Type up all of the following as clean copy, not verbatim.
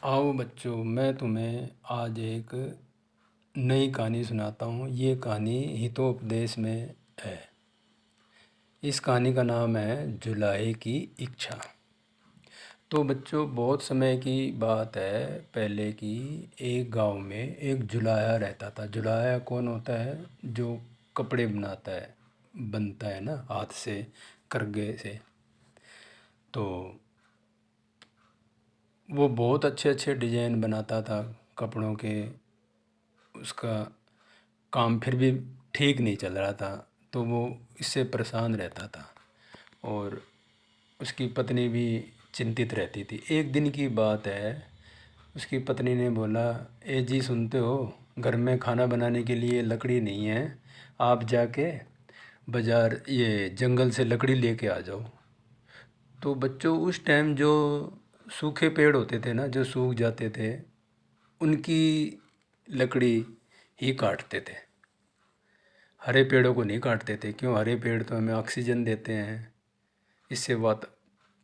आओ बच्चों, मैं तुम्हें आज एक नई कहानी सुनाता हूँ। ये कहानी हितोपदेश में है। इस कहानी का नाम है जुलाहे की इच्छा। तो बच्चों, बहुत समय की बात है पहले की। एक गांव में एक जुलाहा रहता था। जुलाहा कौन होता है? जो कपड़े बनाता है, बनता है ना हाथ से, करगे से। तो वो बहुत अच्छे अच्छे डिजाइन बनाता था कपड़ों के। उसका काम फिर भी ठीक नहीं चल रहा था, तो वो इससे परेशान रहता था और उसकी पत्नी भी चिंतित रहती थी। एक दिन की बात है, उसकी पत्नी ने बोला, ए जी सुनते हो, घर में खाना बनाने के लिए लकड़ी नहीं है, आप जाके बाज़ार ये जंगल से लकड़ी लेके आ जाओ। तो बच्चों, उस टाइम जो सूखे पेड़ होते थे ना, जो सूख जाते थे, उनकी लकड़ी ही काटते थे। हरे पेड़ों को नहीं काटते थे। क्यों? हरे पेड़ तो हमें ऑक्सीजन देते हैं, इससे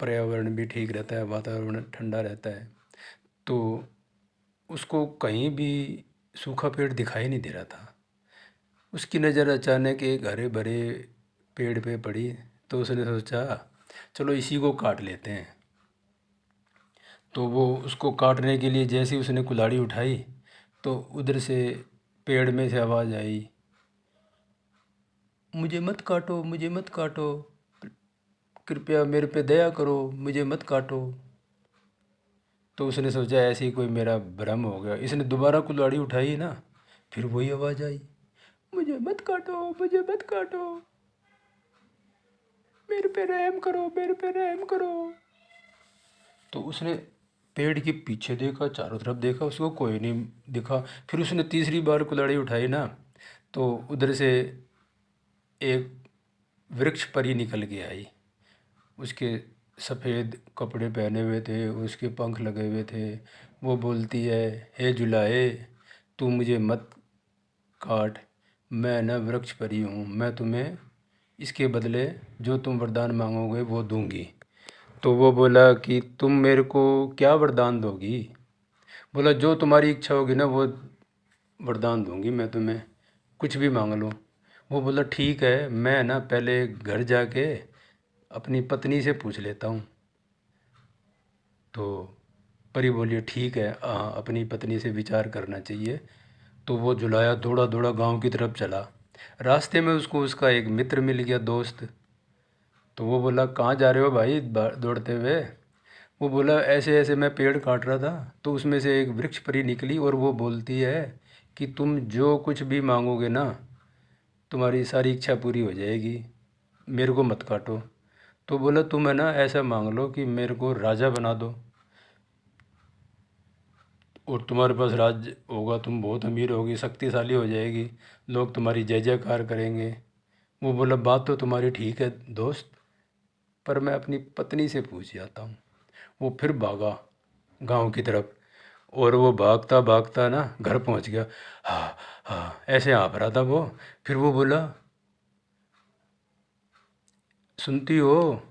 पर्यावरण भी ठीक रहता है, वातावरण ठंडा रहता है। तो उसको कहीं भी सूखा पेड़ दिखाई नहीं दे रहा था। उसकी नज़र अचानक एक हरे भरे पेड़ पे पड़ी, तो उसने सोचा चलो इसी को काट लेते हैं। तो वो उसको काटने के लिए जैसे ही उसने कुल्हाड़ी उठाई, तो उधर से पेड़ में से आवाज़ आई, मुझे मत काटो, मुझे मत काटो, कृपया मेरे पे दया करो, मुझे मत काटो। तो उसने सोचा ऐसे ही कोई मेरा भ्रम हो गया। इसने दोबारा कुल्हाड़ी उठाई ना, फिर वही आवाज़ आई, मुझे मत काटो, मुझे मत काटो, मेरे पे रहम करो, मेरे पे रहम करो। तो उसने पेड़ के पीछे देखा, चारों तरफ देखा, उसको कोई नहीं दिखा। फिर उसने तीसरी बार कुल्हाड़ी उठाई ना, तो उधर से एक वृक्ष परी निकल के आई। उसके सफ़ेद कपड़े पहने हुए थे, उसके पंख लगे हुए थे। वो बोलती है, हे जुलाहे, तू मुझे मत काट, मैं न वृक्ष परी हूँ, मैं तुम्हें इसके बदले जो तुम वरदान मांगोगे वो दूंगी। तो वो बोला कि तुम मेरे को क्या वरदान दोगी? बोला, जो तुम्हारी इच्छा होगी ना वो वरदान दूंगी मैं तुम्हें, कुछ भी मांग लो। वो बोला, ठीक है, मैं ना पहले घर जाके अपनी पत्नी से पूछ लेता हूँ। तो परी बोली, ठीक है, हाँ, अपनी पत्नी से विचार करना चाहिए। तो वो जुलाया दौड़ा दौड़ा गांव की तरफ चला। रास्ते में उसको उसका एक मित्र मिल गया, दोस्त। तो वो बोला, कहाँ जा रहे हो भाई दौड़ते हुए? वो बोला, ऐसे ऐसे मैं पेड़ काट रहा था, तो उसमें से एक वृक्ष परी निकली और वो बोलती है कि तुम जो कुछ भी मांगोगे ना, तुम्हारी सारी इच्छा पूरी हो जाएगी, मेरे को मत काटो। तो बोला, तुम है ना ऐसा मांग लो कि मेरे को राजा बना दो, और तुम्हारे पास राज्य होगा, तुम बहुत अमीर होगी, शक्तिशाली हो जाएगी, लोग तुम्हारी जय जयकार करेंगे। वो बोला, बात तो तुम्हारी ठीक है दोस्त, पर मैं अपनी पत्नी से पूछ जाता हूँ। वो फिर भागा गांव की तरफ, और वो भागता भागता ना घर पहुंच गया। हाँ हाँ ऐसे हाँफ रहा था वो। फिर वो बोला, सुनती हो,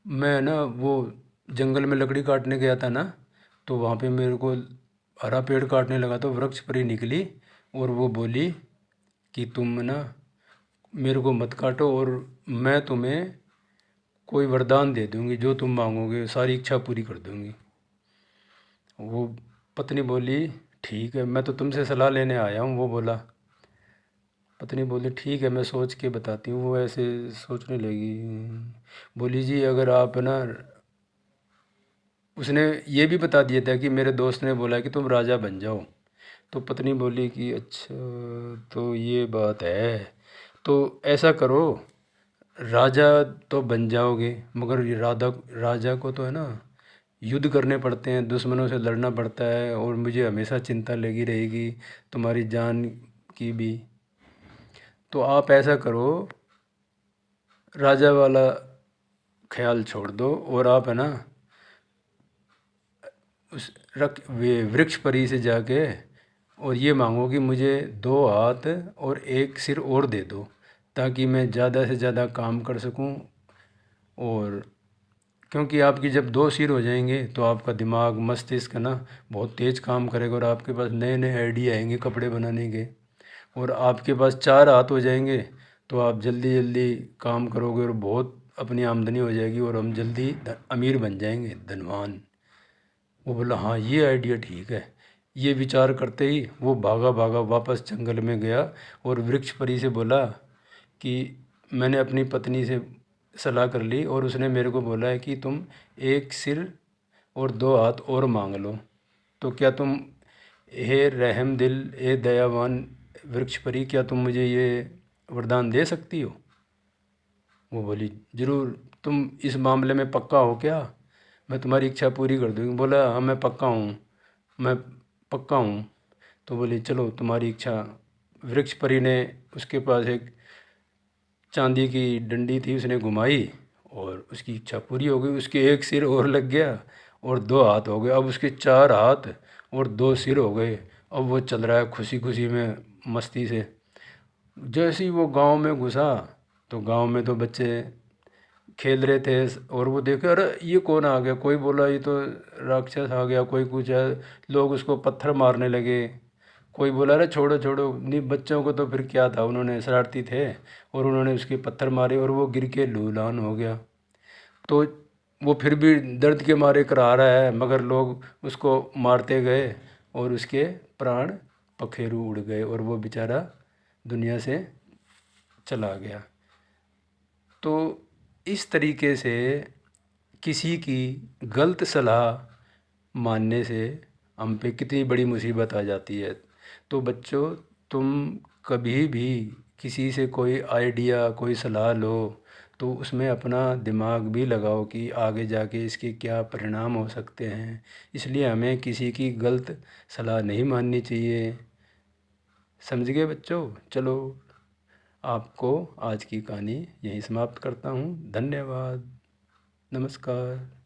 मैं ना वो जंगल में लकड़ी काटने गया था ना, तो वहाँ पे मेरे को हरा पेड़ काटने लगा तो वृक्ष परी निकली, और वो बोली कि तुम ना मेरे को मत काटो, और मैं तुम्हें कोई वरदान दे दूंगी, जो तुम मांगोगे सारी इच्छा पूरी कर दूंगी। वो पत्नी बोली, ठीक है, मैं तो तुमसे सलाह लेने आया हूँ। वो बोला, पत्नी बोली, ठीक है, मैं सोच के बताती हूँ। वो ऐसे सोचने लगी, बोली, जी अगर आप ना, उसने ये भी बता दिया था कि मेरे दोस्त ने बोला कि तुम राजा बन जाओ। तो पत्नी बोली कि अच्छा, तो ये बात है, तो ऐसा करो, राजा तो बन जाओगे, मगर ये राजा को तो है ना युद्ध करने पड़ते हैं, दुश्मनों से लड़ना पड़ता है, और मुझे हमेशा चिंता लगी रहेगी तुम्हारी जान की भी। तो आप ऐसा करो, राजा वाला ख्याल छोड़ दो, और आप है ना उस वृक्ष परी से जाके और ये मांगो कि मुझे 2 हाथ और एक सिर और दे दो, ताकि मैं ज़्यादा से ज़्यादा काम कर सकूं, और क्योंकि आपकी जब दो सिर हो जाएंगे तो आपका दिमाग मस्तिष्क ना बहुत तेज़ काम करेगा और आपके पास नए नए आइडिया आएंगे कपड़े बनाने के। और आपके पास चार हाथ हो जाएंगे तो आप जल्दी जल्दी काम करोगे और बहुत अपनी आमदनी हो जाएगी और हम जल्दी अमीर बन जाएंगे, धनवान। वो बोला हाँ ये आइडिया ठीक है। ये विचार करते ही वो भागा भागा वापस जंगल में गया और वृक्ष परी से बोला कि मैंने अपनी पत्नी से सलाह कर ली और उसने मेरे को बोला है कि तुम एक सिर और दो हाथ और मांग लो। तो क्या तुम, हे रहम दिल, ए दयावान वृक्ष परी, क्या तुम मुझे ये वरदान दे सकती हो? वो बोली ज़रूर। तुम इस मामले में पक्का हो क्या? मैं तुम्हारी इच्छा पूरी कर दूँगी। बोला हाँ मैं पक्का हूँ, मैं पक्का हूँ। तो बोली चलो तुम्हारी इच्छा। वृक्ष परी ने उसके पास एक चांदी की डंडी थी, उसने घुमाई और उसकी इच्छा पूरी हो गई। उसके एक सिर और लग गया और दो हाथ हो गए। अब उसके चार हाथ और दो सिर हो गए। अब वो चल रहा है खुशी खुशी में, मस्ती से। जैसे ही वो गांव में घुसा तो गांव में तो बच्चे खेल रहे थे और वो देखे अरे ये कौन आ गया। कोई बोला ये तो राक्षस आ गया, कोई कुछ है। लोग उसको पत्थर मारने लगे। कोई बोला अरे छोड़ो छोड़ो, नहीं बच्चों को तो फिर क्या था, उन्होंने शरारती थे और उन्होंने उसके पत्थर मारे और वो गिर के लूलान हो गया। तो वो फिर भी दर्द के मारे करा रहा है मगर लोग उसको मारते गए और उसके प्राण पखेरु उड़ गए और वो बेचारा दुनिया से चला गया। तो इस तरीके से किसी की गलत सलाह मानने से हम पे कितनी बड़ी मुसीबत आ जाती है। तो बच्चों, तुम कभी भी किसी से कोई आइडिया, कोई सलाह लो तो उसमें अपना दिमाग भी लगाओ कि आगे जाके इसके क्या परिणाम हो सकते हैं। इसलिए हमें किसी की गलत सलाह नहीं माननी चाहिए। समझ गए बच्चों? चलो, आपको आज की कहानी यहीं समाप्त करता हूँ। धन्यवाद। नमस्कार।